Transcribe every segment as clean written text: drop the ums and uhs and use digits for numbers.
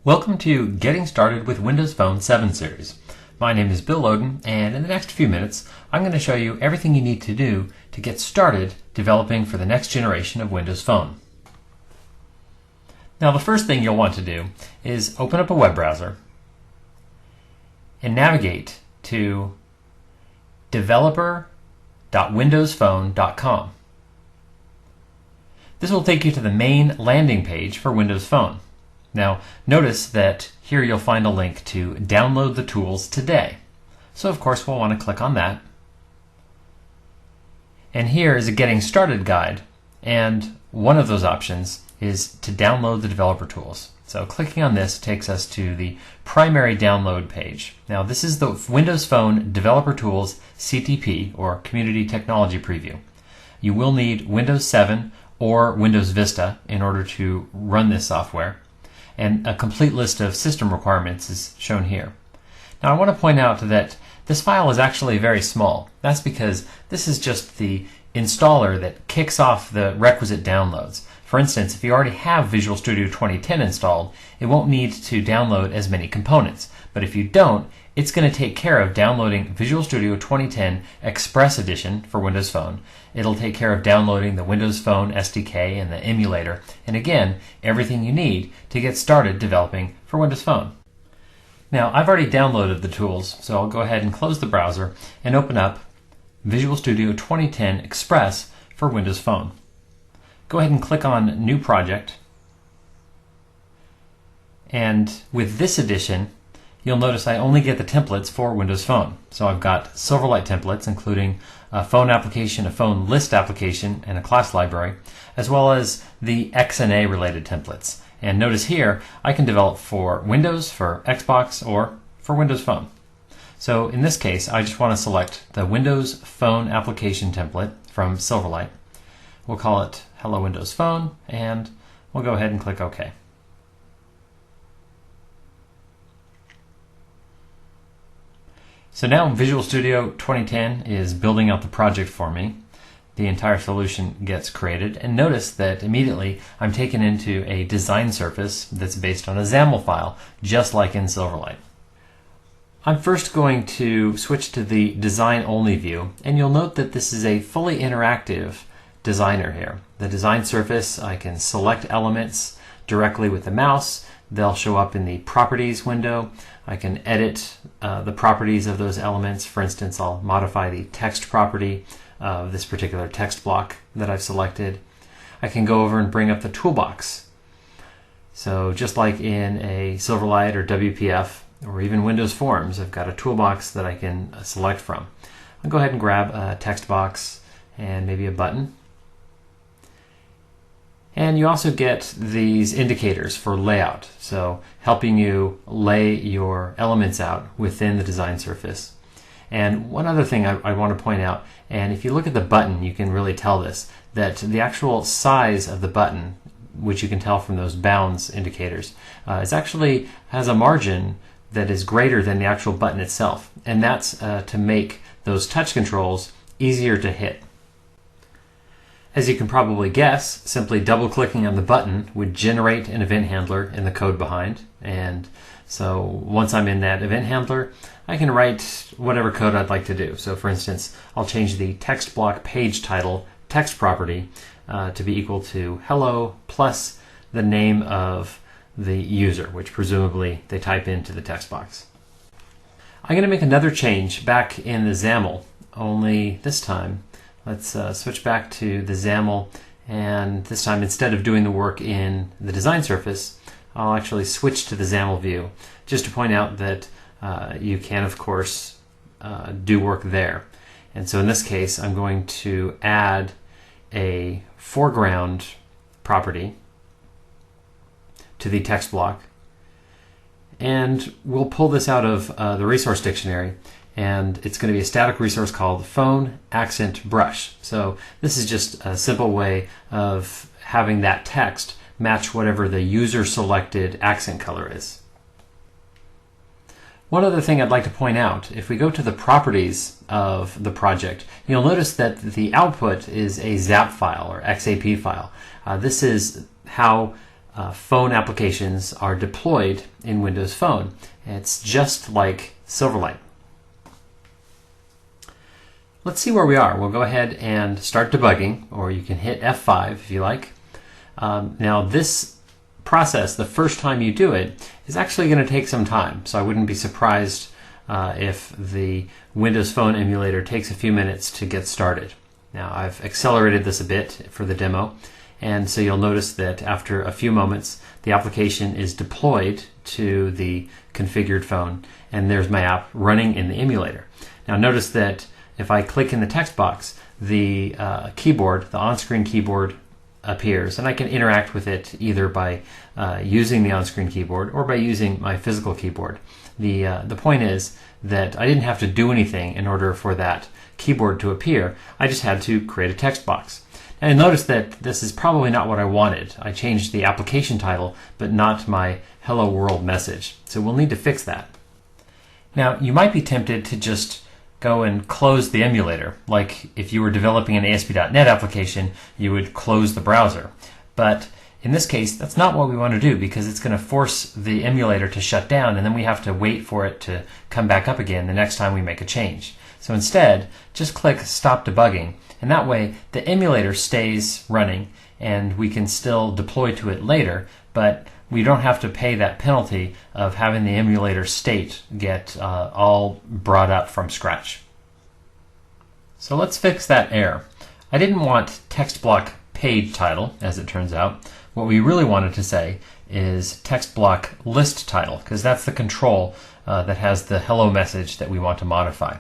Welcome to Getting Started with Windows Phone 7 series. My name is Bill Loden, and in the next few minutes I'm going to show you everything you need to do to get started developing for the next generation of Windows Phone. Now the first thing you'll want to do is open up a web browser and navigate to developer.windowsphone.com. This will take you to the main landing page for Windows Phone. Now, notice that here you'll find a link to download the tools today. So of course we'll want to click on that. And here is a Getting Started guide, and one of those options is to download the developer tools. So clicking on this takes us to the primary download page. Now this is the Windows Phone Developer Tools CTP, or Community Technology Preview. You will need Windows 7 or Windows Vista in order to run this software. And a complete list of system requirements is shown here. Now I want to point out that this file is actually very small. That's because this is just the installer that kicks off the requisite downloads. For instance, if you already have Visual Studio 2010 installed, it won't need to download as many components. But if you don't, it's going to take care of downloading Visual Studio 2010 Express Edition for Windows Phone. It'll take care of downloading the Windows Phone SDK and the emulator, and again, everything you need to get started developing for Windows Phone. Now, I've already downloaded the tools, so I'll go ahead and close the browser and open up Visual Studio 2010 Express for Windows Phone. Go ahead and click on New Project, and with this edition, you'll notice I only get the templates for Windows Phone. So I've got Silverlight templates, including a phone application, a phone list application, and a class library, as well as the XNA related templates. And notice here, I can develop for Windows, for Xbox, or for Windows Phone. So in this case, I just want to select the Windows Phone application template from Silverlight. We'll call it Hello Windows Phone, and we'll go ahead and click OK. So now Visual Studio 2010 is building out the project for me. The entire solution gets created, and notice that immediately I'm taken into a design surface that's based on a XAML file, just like in Silverlight. I'm first going to switch to the design only view, and you'll note that this is a fully interactive designer here. The design surface, I can select elements directly with the mouse. They'll show up in the properties window. I can edit the properties of those elements. For instance, I'll modify the text property of this particular text block that I've selected. I can go over and bring up the toolbox. So just like in a Silverlight or WPF or even Windows Forms, I've got a toolbox that I can select from. I'll go ahead and grab a text box and maybe a button. And you also get these indicators for layout, so helping you lay your elements out within the design surface. And one other thing I want to point out, and if you look at the button, you can really tell this, that the actual size of the button, which you can tell from those bounds indicators, is actually has a margin that is greater than the actual button itself. And that's to make those touch controls easier to hit. As you can probably guess, simply double-clicking on the button would generate an event handler in the code behind. And so once I'm in that event handler, I can write whatever code I'd like to do. So for instance, I'll change the text block page title text property to be equal to hello plus the name of the user, which presumably they type into the text box. I'm going to make another change back in the XAML, only this time let's switch back to the XAML, and this time instead of doing the work in the design surface, I'll actually switch to the XAML view, just to point out that you can, of course, do work there. And so in this case, I'm going to add a foreground property to the text block, and we'll pull this out of the resource dictionary. And it's going to be a static resource called phone accent brush. So this is just a simple way of having that text match whatever the user selected accent color is. One other thing I'd like to point out, if we go to the properties of the project, you'll notice that the output is a ZAP file or XAP file. This is how phone applications are deployed in Windows Phone. It's just like Silverlight. Let's see where we are. We'll go ahead and start debugging, or you can hit F5 if you like. Now this process, the first time you do it, is actually going to take some time, so I wouldn't be surprised if the Windows Phone emulator takes a few minutes to get started. Now I've accelerated this a bit for the demo, and so you'll notice that after a few moments the application is deployed to the configured phone, and there's my app running in the emulator. Now notice that if I click in the text box, the keyboard, the on-screen keyboard, appears, and I can interact with it either by using the on-screen keyboard or by using my physical keyboard. The point is that I didn't have to do anything in order for that keyboard to appear. I just had to create a text box. And notice that this is probably not what I wanted. I changed the application title, but not my Hello World message. So we'll need to fix that. Now, you might be tempted to just go and close the emulator. Like if you were developing an ASP.NET application, you would close the browser. But in this case, that's not what we want to do, because it's going to force the emulator to shut down, and then we have to wait for it to come back up again the next time we make a change. So instead, just click Stop Debugging, and that way the emulator stays running and we can still deploy to it later, but we don't have to pay that penalty of having the emulator state get all brought up from scratch. So let's fix that error. I didn't want text block page title, as it turns out. What we really wanted to say is text block list title, because that's the control that has the hello message that we want to modify.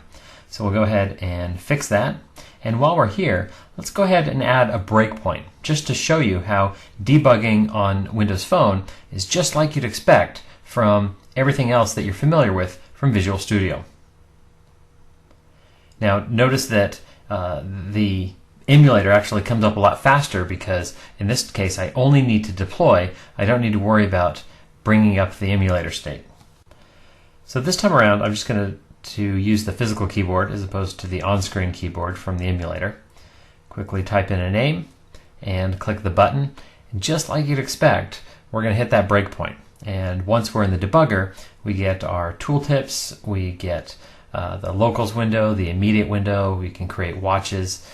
So we'll go ahead and fix that. And while we're here, let's go ahead and add a breakpoint, just to show you how debugging on Windows Phone is just like you'd expect from everything else that you're familiar with from Visual Studio. Now notice that the emulator actually comes up a lot faster, because in this case I only need to deploy. I don't need to worry about bringing up the emulator state. So this time around I'm just going to use the physical keyboard as opposed to the on-screen keyboard from the emulator. Quickly type in a name and click the button, and just like you'd expect, we're going to hit that breakpoint. And once we're in the debugger, we get our tooltips, we get the locals window, the immediate window, we can create watches,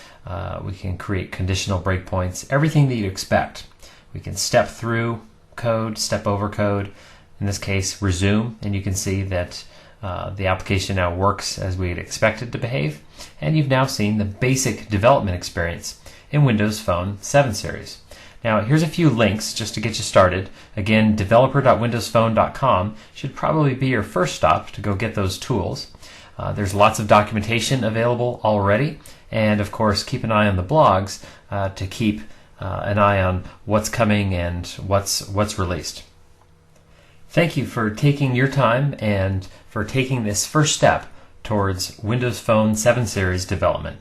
we can create conditional breakpoints, everything that you'd expect. We can step through code, step over code, in this case resume, and you can see that the application now works as we'd expect it to behave, and you've now seen the basic development experience in Windows Phone 7 series. Now here's a few links just to get you started. Again, developer.windowsphone.com should probably be your first stop to go get those tools. There's lots of documentation available already, and of course keep an eye on the blogs to keep an eye on what's coming and what's released. Thank you for taking your time and for taking this first step towards Windows Phone 7 series development.